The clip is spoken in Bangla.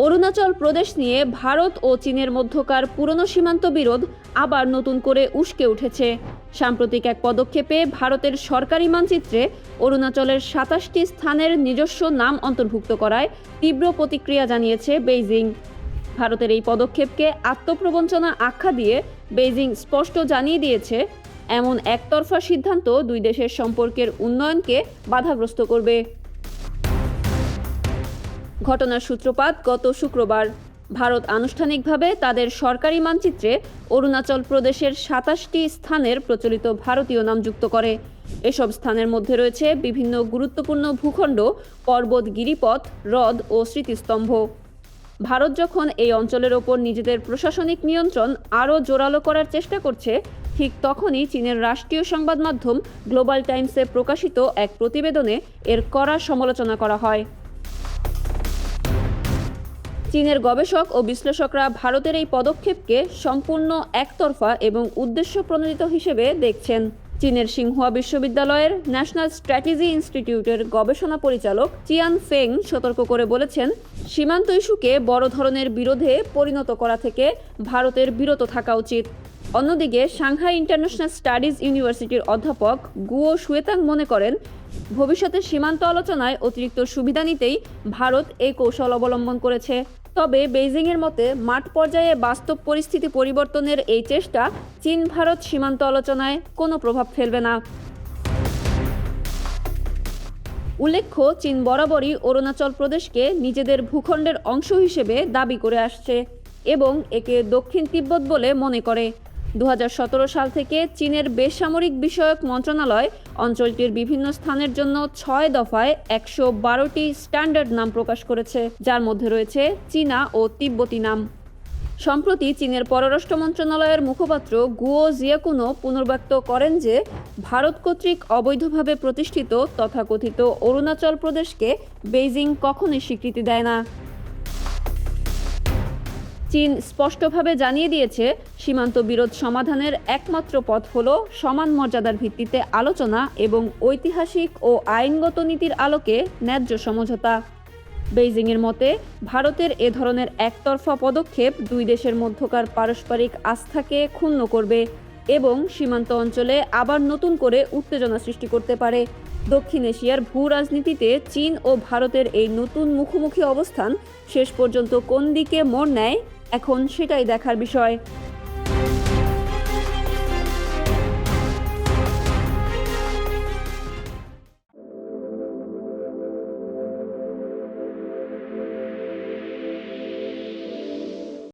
অরুণাচল প্রদেশ নিয়ে ভারত ও চীনের মধ্যকার পুরনো সীমান্ত বিরোধ আবার নতুন করে উস্কে উঠেছে। সাম্প্রতিক এক পদক্ষেপে ভারতের সরকারি মানচিত্রে অরুণাচলের ২৭টি স্থানের নিজস্ব নাম অন্তর্ভুক্ত করায় তীব্র প্রতিক্রিয়া জানিয়েছে বেইজিং। ভারতের এই পদক্ষেপকে আত্মপ্রবঞ্চনা আখ্যা দিয়ে বেইজিং স্পষ্ট জানিয়ে দিয়েছে, এমন একতরফা সিদ্ধান্ত দুই দেশের সম্পর্কের উন্নয়নকে বাধাগ্রস্ত করবে। ঘটনার সূত্রপাত গত শুক্রবার। ভারত আনুষ্ঠানিকভাবে তাদের সরকারি মানচিত্রে অরুণাচল প্রদেশের ২৭টি স্থানের প্রচলিত ভারতীয় নাম যুক্ত করে। এসব স্থানের মধ্যে রয়েছে বিভিন্ন গুরুত্বপূর্ণ ভূখণ্ড, পর্বত, গিরিপথ, হ্রদ ও স্মৃতিস্তম্ভ। ভারত যখন এই অঞ্চলের ওপর নিজেদের প্রশাসনিক নিয়ন্ত্রণ আরও জোরালো করার চেষ্টা করছে, ঠিক তখনই চীনের রাষ্ট্রীয় সংবাদ মাধ্যম গ্লোবাল টাইমসে প্রকাশিত এক প্রতিবেদনে এর কড়া সমালোচনা করা হয়। চীনের গবেষক ও বিশ্লেষকরা ভারতের এই পদক্ষেপকে সম্পূর্ণ একতরফা এবং উদ্দেশ্য প্রণোদিত হিসেবে দেখছেন। চীনের সিংহুয়া বিশ্ববিদ্যালয়ের ন্যাশনাল স্ট্র্যাটেজি ইনস্টিটিউটের গবেষণা পরিচালক চিয়ান ফেং সতর্ক করে বলেছেন, সীমান্ত ইস্যুকে বড় ধরনের বিরোধে পরিণত করা থেকে ভারতের বিরত থাকা উচিত। অন্যদিকে সাংহাই ইন্টারন্যাশনাল স্টাডিজ ইউনিভার্সিটির অধ্যাপক গুয়ো শুয়েতাং মনে করেন, ভবিষ্যতে সীমান্ত আলোচনায় অতিরিক্ত সুবিধা নিতেই ভারত এই কৌশল অবলম্বন করেছে। তবে বেইজিংয়ের মতে মাঠ পর্যায়ে বাস্তব পরিস্থিতি পরিবর্তনের এই চেষ্টা চীন ভারত সীমান্ত আলোচনায় কোনো প্রভাব ফেলবে না। উল্লেখ্য, চীন বরাবরই অরুণাচল প্রদেশকে নিজেদের ভূখণ্ডের অংশ হিসেবে দাবি করে আসছে এবং একে দক্ষিণ তিব্বত বলে মনে করে। ২০১৭ সাল থেকে চীনের বেসামরিক বিষয়ক মন্ত্রণালয় অঞ্চলটির বিভিন্ন স্থানের জন্য ৬ দফায় ১১২টি স্ট্যান্ডার্ড নাম প্রকাশ করেছে, যার মধ্যে রয়েছে চীনা ও তিব্বতী নাম। সম্প্রতি চীনের পররাষ্ট্র মন্ত্রণালয়ের মুখপাত্র গুয়ো জিয়াকুনো পুনর্ব্যক্ত করেন যে ভারত কর্তৃক অবৈধভাবে প্রতিষ্ঠিত তথাকথিত অরুণাচল প্রদেশকে বেইজিং কখনোই স্বীকৃতি দেয় না। চীন স্পষ্টভাবে জানিয়ে দিয়েছে, সীমান্ত বিরোধ সমাধানের একমাত্র পথ হল সমান মর্যাদার ভিত্তিতে আলোচনা এবং ঐতিহাসিক ও আইনগত নীতির আলোকে ন্যায্য সমঝোতা। বেইজিংয়ের মতে ভারতের এ ধরনের একতরফা পদক্ষেপ দুই দেশের মধ্যকার পারস্পরিক আস্থাকে ক্ষুণ্ণ করবে এবং সীমান্ত অঞ্চলে আবার নতুন করে উত্তেজনা সৃষ্টি করতে পারে। দক্ষিণ এশিয়ার ভূ রাজনীতিতে চীন ও ভারতের এই নতুন মুখোমুখি অবস্থান শেষ পর্যন্ত কোন দিকে মোড় নেয়, এখন সেটাই দেখার বিষয়।